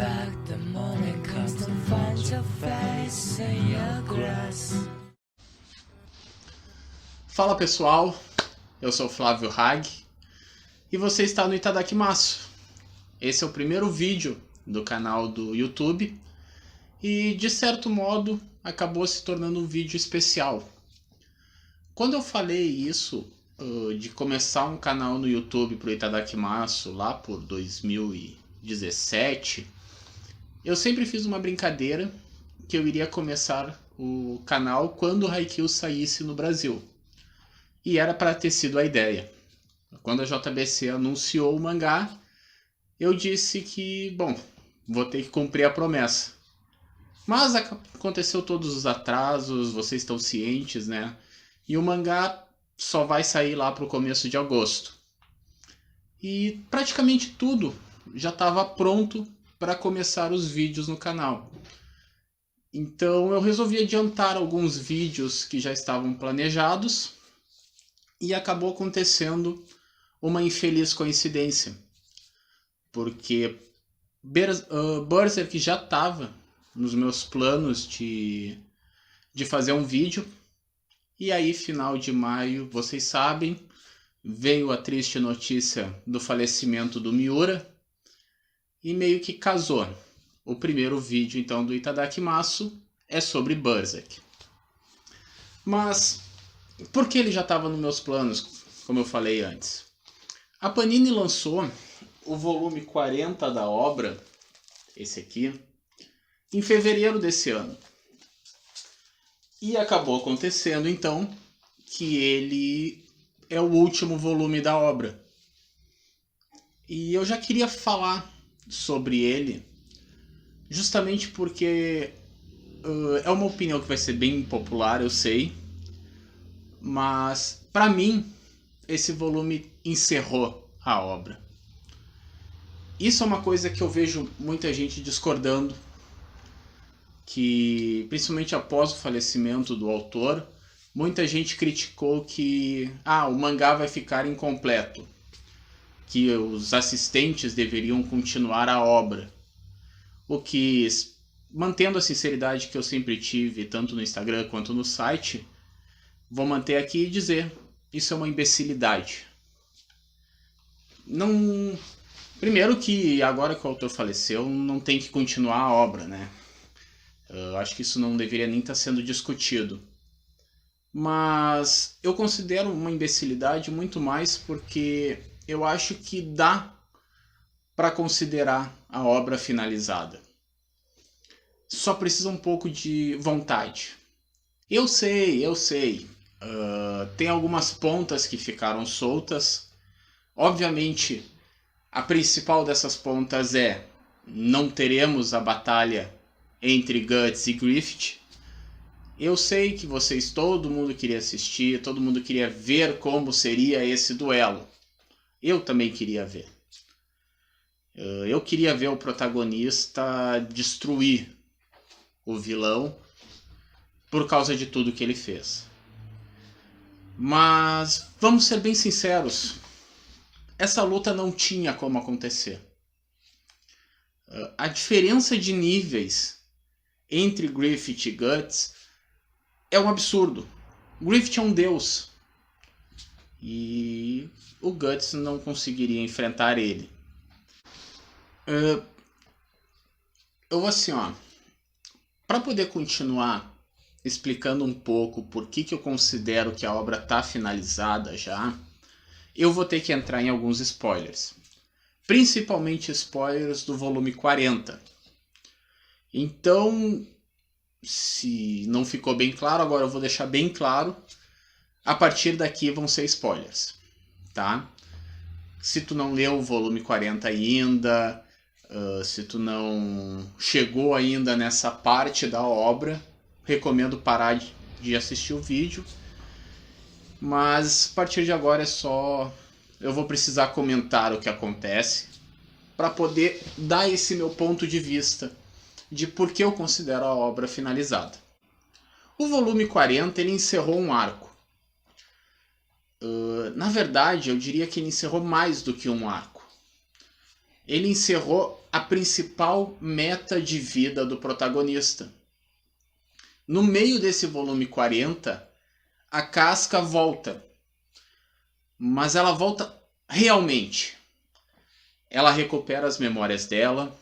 back, the morning comes to find your face in your grass. Fala pessoal, eu sou Flávio Hag e você está no Itadakimasu. Esse é o primeiro vídeo do canal do YouTube e de certo modo acabou se tornando um vídeo especial. Quando eu falei isso, de começar um canal no YouTube para o Itadakimasu lá por 2017, eu sempre fiz uma brincadeira que eu iria começar o canal quando o Haikyuu saísse no Brasil. E era para ter sido a ideia. Quando a JBC anunciou o mangá, eu disse que, bom, vou ter que cumprir a promessa. Mas aconteceu todos os atrasos, vocês estão cientes, né? E o mangá só vai sair lá para o começo de agosto. E praticamente tudo já estava pronto para começar os vídeos no canal. Então eu resolvi adiantar alguns vídeos que já estavam planejados. E acabou acontecendo uma infeliz coincidência, porque Berserk já estava nos meus planos de fazer um vídeo, e aí final de maio, vocês sabem, veio a triste notícia do falecimento do Miura, e meio que casou. O primeiro vídeo então do Itadakimasu é sobre Berserk. Mas por que ele já estava nos meus planos, como eu falei antes? A Panini lançou o volume 40 da obra, esse aqui, em fevereiro desse ano. E acabou acontecendo, então, que ele é o último volume da obra. E eu já queria falar sobre ele, justamente porque é uma opinião que vai ser bem impopular, eu sei. Mas, para mim, esse volume encerrou a obra. Isso é uma coisa que eu vejo muita gente discordando, que principalmente após o falecimento do autor, muita gente criticou que o mangá vai ficar incompleto, que os assistentes deveriam continuar a obra. O que, mantendo a sinceridade que eu sempre tive, tanto no Instagram quanto no site, vou manter aqui e dizer, isso é uma imbecilidade. Não... Primeiro que agora que o autor faleceu, não tem que continuar a obra, né? Eu acho que isso não deveria nem estar sendo discutido. Mas eu considero uma imbecilidade muito mais porque eu acho que dá para considerar a obra finalizada. Só precisa um pouco de vontade. Eu sei. Tem algumas pontas que ficaram soltas. Obviamente, a principal dessas pontas é: não teremos a batalha entre Guts e Griffith. Eu sei que todo mundo queria assistir, todo mundo queria ver como seria esse duelo. Eu também queria ver. Eu queria ver o protagonista destruir o vilão por causa de tudo que ele fez. Mas vamos ser bem sinceros, essa luta não tinha como acontecer. A diferença de níveis entre Griffith e Guts é um absurdo. Griffith é um deus e o Guts não conseguiria enfrentar ele. Eu vou assim, para poder continuar explicando um pouco por que eu considero que a obra está finalizada já, eu vou ter que entrar em alguns spoilers. Principalmente spoilers do volume 40. Então, se não ficou bem claro, agora eu vou deixar bem claro. A partir daqui vão ser spoilers, tá? Se tu não leu o volume 40 ainda, se tu não chegou ainda nessa parte da obra, recomendo parar de assistir o vídeo. Mas a partir de agora eu vou precisar comentar o que acontece para poder dar esse meu ponto de vista de por que eu considero a obra finalizada. O volume 40 ele encerrou um arco. Na verdade, eu diria que ele encerrou mais do que um arco. ele encerrou a principal meta de vida do protagonista. No meio desse volume 40, a Casca volta. Mas ela volta realmente. Ela recupera as memórias dela.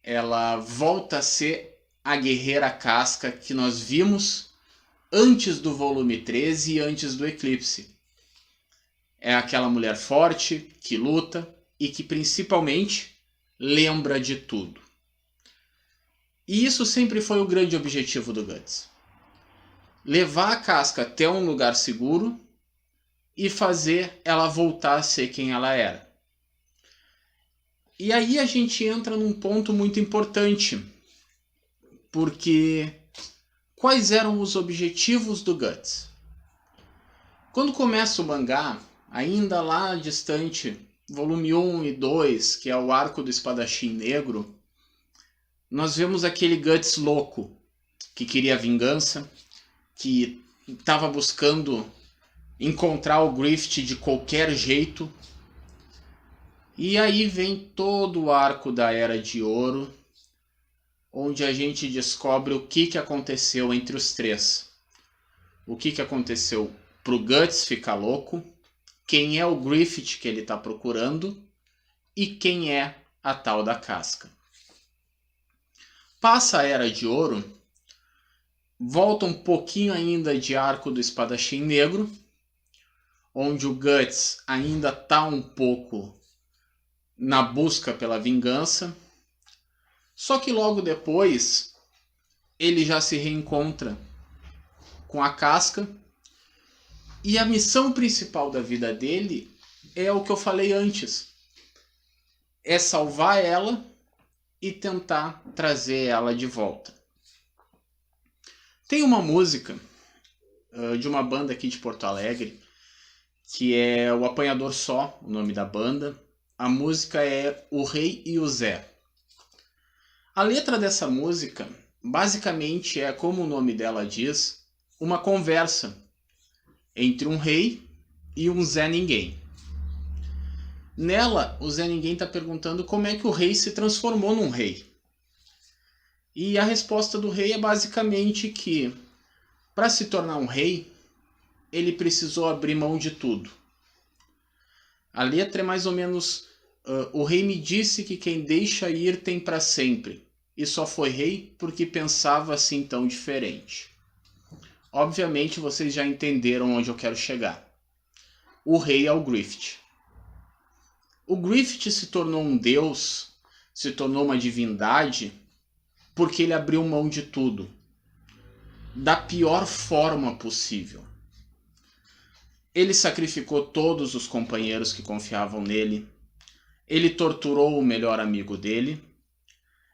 Ela volta a ser a guerreira Casca que nós vimos antes do volume 13 e antes do Eclipse. É aquela mulher forte, que luta e que principalmente lembra de tudo. E isso sempre foi o grande objetivo do Guts. Levar a Casca até um lugar seguro e fazer ela voltar a ser quem ela era. E aí a gente entra num ponto muito importante. Porque quais eram os objetivos do Guts? Quando começa o mangá, ainda lá distante, volume 1 e 2, que é o arco do Espadachim Negro, nós vemos aquele Guts louco, que queria vingança, que estava buscando encontrar o Griffith de qualquer jeito. E aí vem todo o arco da Era de Ouro, onde a gente descobre o que aconteceu entre os três. O que aconteceu pro Guts ficar louco, quem é o Griffith que ele está procurando e quem é a tal da Casca. Passa a Era de Ouro, volta um pouquinho ainda de arco do Espadachim Negro, onde o Guts ainda está um pouco na busca pela vingança, só que logo depois ele já se reencontra com a Casca e a missão principal da vida dele é o que eu falei antes, é salvar ela e tentar trazer ela de volta. Tem uma música de uma banda aqui de Porto Alegre, que é o Apanhador Só, o nome da banda. A música é O Rei e o Zé. A letra dessa música, basicamente, é, como o nome dela diz, uma conversa entre um rei e um Zé Ninguém. Nela, o Zé Ninguém está perguntando como é que o rei se transformou num rei. E a resposta do rei é basicamente que, para se tornar um rei, ele precisou abrir mão de tudo. A letra é mais ou menos: o rei me disse que quem deixa ir tem para sempre, e só foi rei porque pensava assim tão diferente. Obviamente vocês já entenderam onde eu quero chegar. O rei é o Griffith. O Griffith se tornou um deus, se tornou uma divindade, porque ele abriu mão de tudo, da pior forma possível. Ele sacrificou todos os companheiros que confiavam nele, ele torturou o melhor amigo dele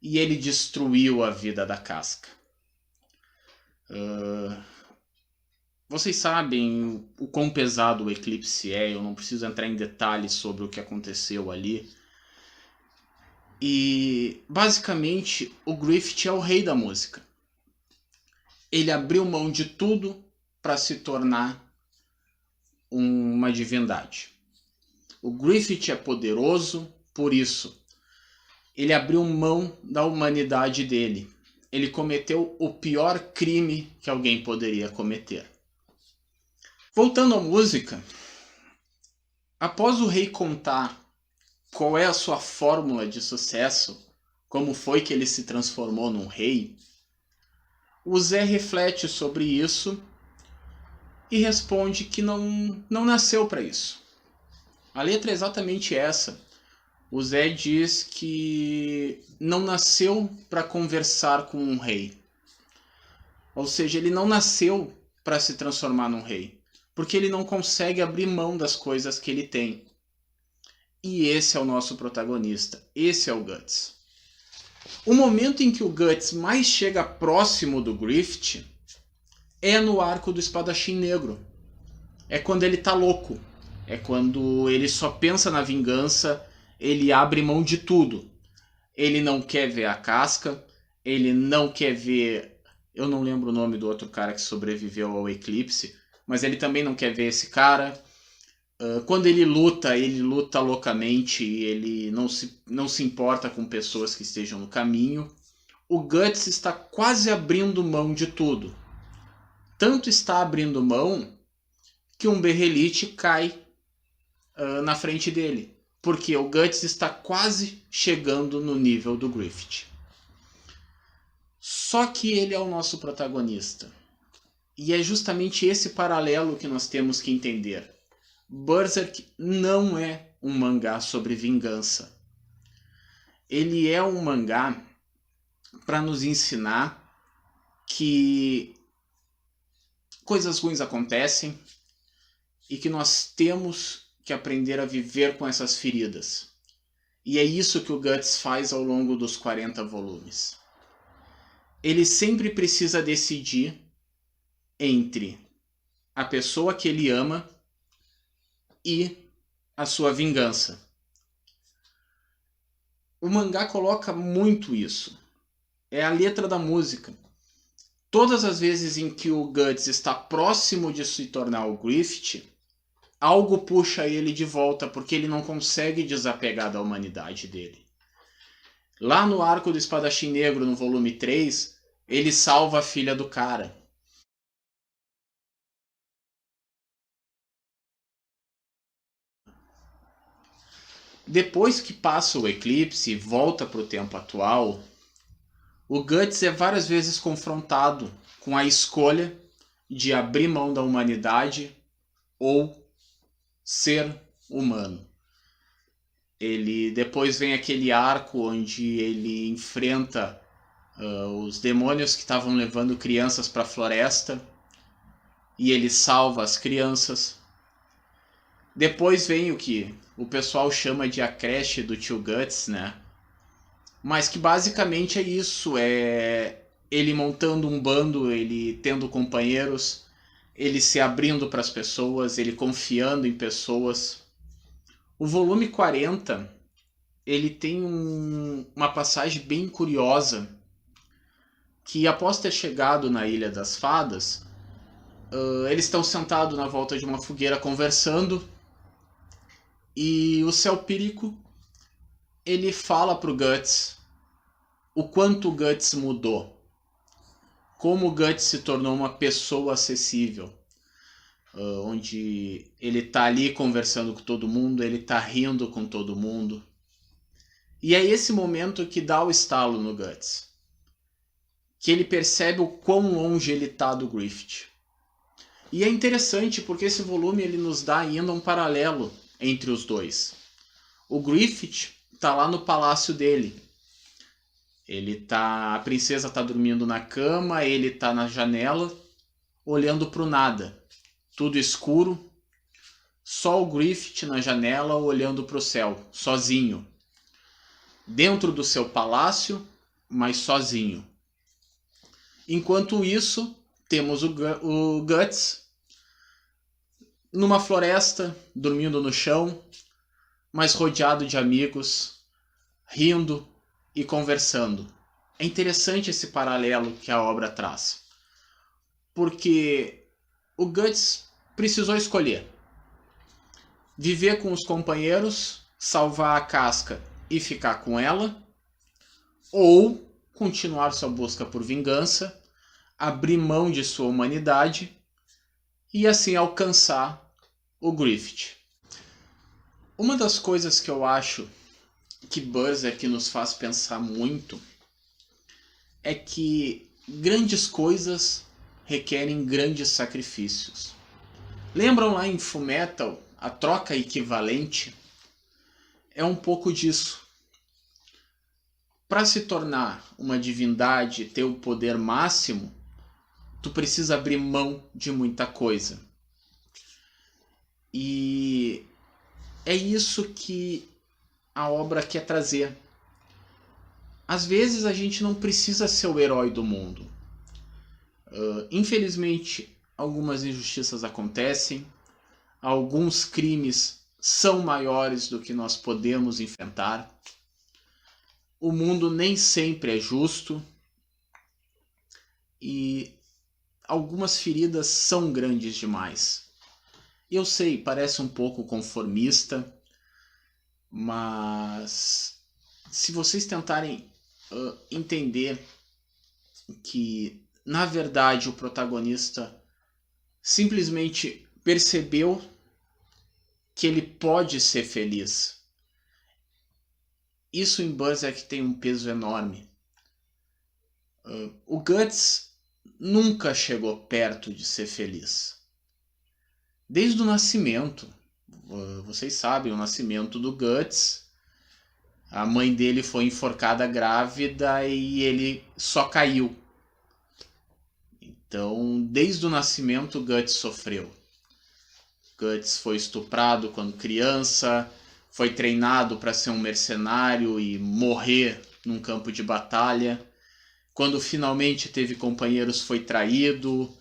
e ele destruiu a vida da Casca. Vocês sabem o quão pesado o Eclipse é, eu não preciso entrar em detalhes sobre o que aconteceu ali. E basicamente o Griffith é o rei da música. Ele abriu mão de tudo para se tornar uma divindade. O Griffith é poderoso por isso. Ele abriu mão da humanidade dele. Ele cometeu o pior crime que alguém poderia cometer. Voltando à música, após o rei contar qual é a sua fórmula de sucesso, como foi que ele se transformou num rei, o Zé reflete sobre isso e responde que não nasceu para isso. A letra é exatamente essa. O Zé diz que não nasceu para conversar com um rei. Ou seja, ele não nasceu para se transformar num rei, porque ele não consegue abrir mão das coisas que ele tem. E esse é o nosso protagonista, esse é o Guts. O momento em que o Guts mais chega próximo do Griffith é no arco do Espadachim Negro. É quando ele tá louco. É quando ele só pensa na vingança, ele abre mão de tudo. Ele não quer ver a Casca, ele não quer ver... Eu não lembro o nome do outro cara que sobreviveu ao Eclipse, mas ele também não quer ver esse cara. Quando ele luta loucamente, ele não se importa com pessoas que estejam no caminho. O Guts está quase abrindo mão de tudo. Tanto está abrindo mão que um Berrelite cai na frente dele. Porque o Guts está quase chegando no nível do Griffith. Só que ele é o nosso protagonista. E é justamente esse paralelo que nós temos que entender. Berserk não é um mangá sobre vingança. Ele é um mangá para nos ensinar que coisas ruins acontecem e que nós temos que aprender a viver com essas feridas. E é isso que o Guts faz ao longo dos 40 volumes. Ele sempre precisa decidir entre a pessoa que ele ama e a sua vingança. O mangá coloca muito isso. É a letra da música. Todas as vezes em que o Guts está próximo de se tornar o Griffith, algo puxa ele de volta, porque ele não consegue desapegar da humanidade dele. Lá no arco do Espadachim Negro, no volume 3, ele salva a filha do cara. Depois que passa o eclipse e volta para o tempo atual, o Guts é várias vezes confrontado com a escolha de abrir mão da humanidade ou ser humano. Depois vem aquele arco onde ele enfrenta os demônios que estavam levando crianças para a floresta e ele salva as crianças. Depois vem o que o pessoal chama de a creche do tio Guts, né? Mas que basicamente é isso, é ele montando um bando, ele tendo companheiros, ele se abrindo para as pessoas, ele confiando em pessoas. O volume 40, ele tem uma passagem bem curiosa, que após ter chegado na Ilha das Fadas, eles estão sentados na volta de uma fogueira conversando, e o Celpírico, ele fala pro Guts o quanto o Guts mudou. Como o Guts se tornou uma pessoa acessível. Onde ele tá ali conversando com todo mundo, ele tá rindo com todo mundo. E é esse momento que dá o estalo no Guts. Que ele percebe o quão longe ele tá do Griffith. E é interessante porque esse volume ele nos dá ainda um paralelo entre os dois. O Griffith tá lá no palácio dele. A princesa tá dormindo na cama, ele tá na janela, olhando pro nada. Tudo escuro, só o Griffith na janela olhando pro céu, sozinho. Dentro do seu palácio, mas sozinho. Enquanto isso, temos o Guts numa floresta, dormindo no chão, mas rodeado de amigos, rindo e conversando. É interessante esse paralelo que a obra traz. Porque o Guts precisou escolher. Viver com os companheiros, salvar a casca e ficar com ela, ou continuar sua busca por vingança, abrir mão de sua humanidade e assim alcançar o Griffith. Uma das coisas que eu acho que Berserk nos faz pensar muito é que grandes coisas requerem grandes sacrifícios. Lembram lá em Fullmetal, a troca equivalente? É um pouco disso. Para se tornar uma divindade, ter o poder máximo, tu precisa abrir mão de muita coisa. E é isso que a obra quer trazer. Às vezes a gente não precisa ser o herói do mundo. Infelizmente, algumas injustiças acontecem, alguns crimes são maiores do que nós podemos enfrentar. O mundo nem sempre é justo e algumas feridas são grandes demais. Eu sei, parece um pouco conformista, mas se vocês tentarem entender que, na verdade, o protagonista simplesmente percebeu que ele pode ser feliz, isso em Berserk tem um peso enorme. O Guts nunca chegou perto de ser feliz. Desde o nascimento, vocês sabem, o nascimento do Guts, a mãe dele foi enforcada grávida e ele só caiu. Então, desde o nascimento, Guts sofreu. Guts foi estuprado quando criança, foi treinado para ser um mercenário e morrer num campo de batalha. Quando finalmente teve companheiros, foi traído,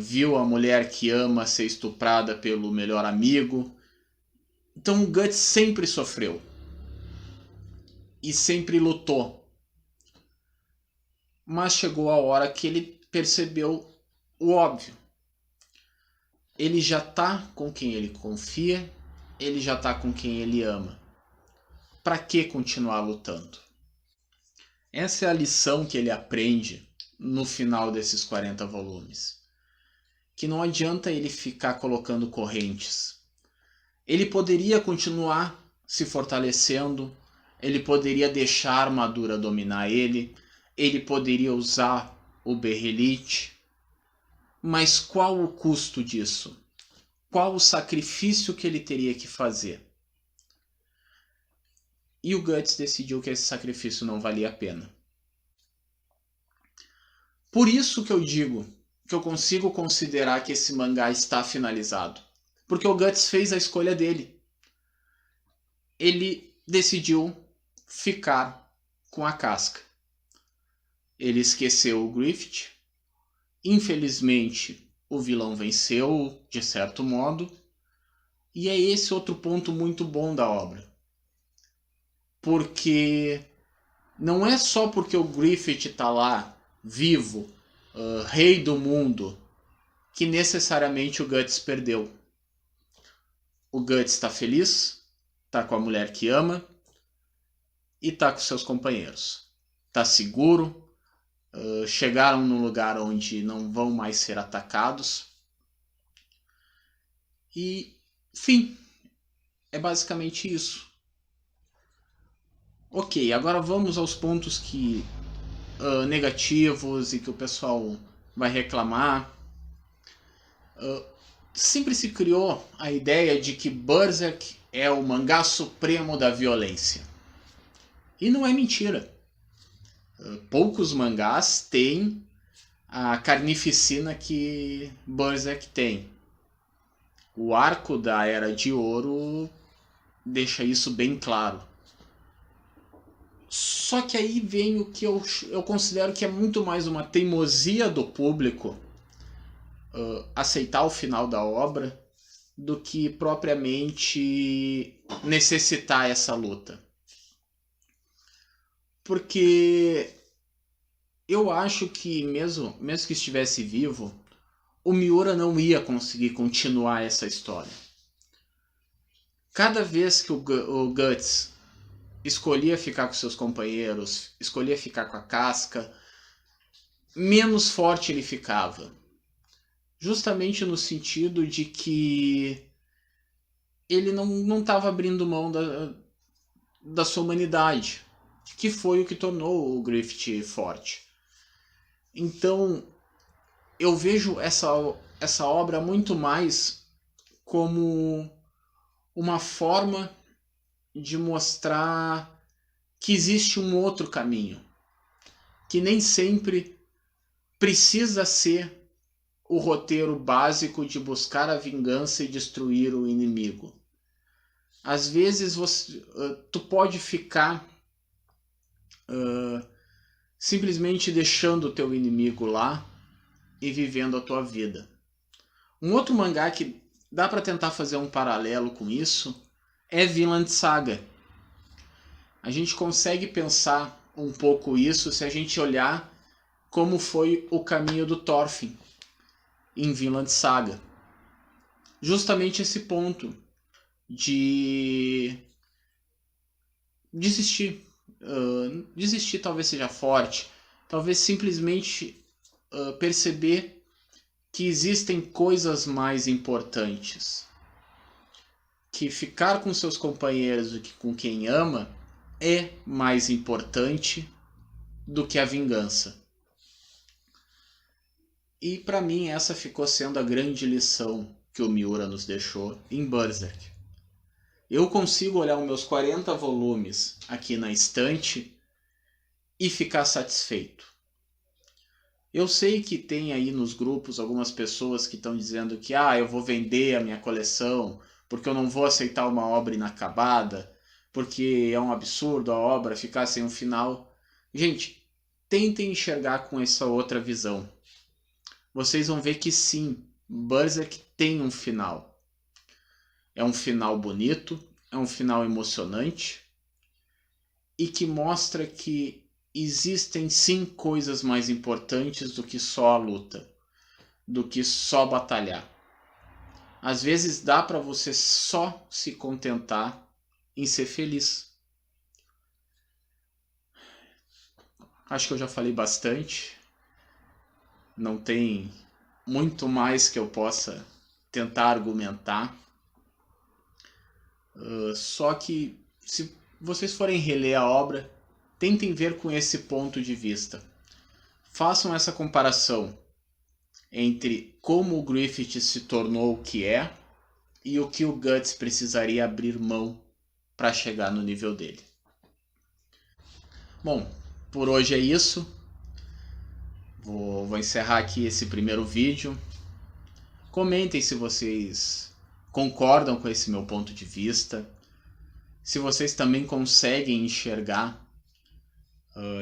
viu a mulher que ama ser estuprada pelo melhor amigo. Então o Guts sempre sofreu e sempre lutou. Mas chegou a hora que ele percebeu o óbvio. Ele já está com quem ele confia, ele já está com quem ele ama. Para que continuar lutando? Essa é a lição que ele aprende no final desses 40 volumes. Que não adianta ele ficar colocando correntes. Ele poderia continuar se fortalecendo, ele poderia deixar a armadura dominar ele poderia usar o Berrelite. Mas qual o custo disso? Qual o sacrifício que ele teria que fazer? E o Guts decidiu que esse sacrifício não valia a pena. Por isso que eu digo que eu consigo considerar que esse mangá está finalizado. Porque o Guts fez a escolha dele. Ele decidiu ficar com a casca. Ele esqueceu o Griffith. Infelizmente, o vilão venceu, de certo modo. E é esse outro ponto muito bom da obra. Porque não é só porque o Griffith está lá, vivo, rei do mundo, que necessariamente o Guts perdeu. O Guts está feliz, está com a mulher que ama e está com seus companheiros. Está seguro, chegaram num lugar onde não vão mais ser atacados. E, enfim, é basicamente isso. Ok, agora vamos aos pontos que negativos e que o pessoal vai reclamar. Sempre se criou a ideia de que Berserk é o mangá supremo da violência. E não é mentira. Poucos mangás têm a carnificina que Berserk tem. O arco da Era de Ouro deixa isso bem claro. Só que aí vem o que eu considero que é muito mais uma teimosia do público aceitar o final da obra do que propriamente necessitar essa luta. Porque eu acho que mesmo que estivesse vivo, o Miura não ia conseguir continuar essa história. Cada vez que o Guts escolhia ficar com seus companheiros, escolhia ficar com a casca, menos forte ele ficava. Justamente no sentido de que ele não estava abrindo mão da sua humanidade, que foi o que tornou o Griffith forte. Então, eu vejo essa obra muito mais como uma forma de mostrar que existe um outro caminho, que nem sempre precisa ser o roteiro básico de buscar a vingança e destruir o inimigo. Às vezes tu pode ficar simplesmente deixando o teu inimigo lá e vivendo a tua vida. Um outro mangá que dá para tentar fazer um paralelo com isso é Vinland Saga. A gente consegue pensar um pouco isso se a gente olhar como foi o caminho do Thorfinn em Vinland Saga. justamente esse ponto de desistir. Desistir talvez seja forte, talvez simplesmente perceber que existem coisas mais importantes, que ficar com seus companheiros do que com quem ama é mais importante do que a vingança. E para mim essa ficou sendo a grande lição que o Miura nos deixou em Berserk. Eu consigo olhar os meus 40 volumes aqui na estante e ficar satisfeito. Eu sei que tem aí nos grupos algumas pessoas que estão dizendo que eu vou vender a minha coleção porque eu não vou aceitar uma obra inacabada, porque é um absurdo a obra ficar sem um final. Gente, tentem enxergar com essa outra visão. Vocês vão ver que sim, Berserk tem um final. É um final bonito, é um final emocionante e que mostra que existem sim coisas mais importantes do que só a luta, do que só batalhar. Às vezes dá para você só se contentar em ser feliz. Acho que eu já falei bastante. Não tem muito mais que eu possa tentar argumentar. Só que se vocês forem reler a obra, tentem ver com esse ponto de vista. Façam essa comparação entre como o Griffith se tornou o que é e o que o Guts precisaria abrir mão para chegar no nível dele. Bom, por hoje é isso. Vou encerrar aqui esse primeiro vídeo. Comentem se vocês concordam com esse meu ponto de vista. Se vocês também conseguem enxergar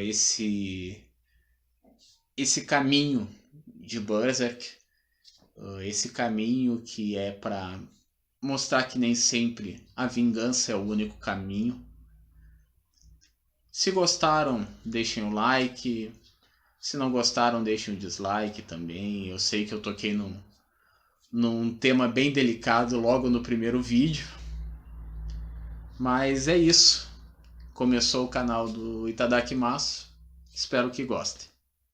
esse caminho de Berserk, esse caminho que é para mostrar que nem sempre a vingança é o único caminho. Se gostaram, deixem o like. Se não gostaram, deixem o dislike também. Eu sei que eu toquei num tema bem delicado logo no primeiro vídeo. Mas é isso. Começou o canal do Itadakimasu. Espero que gostem.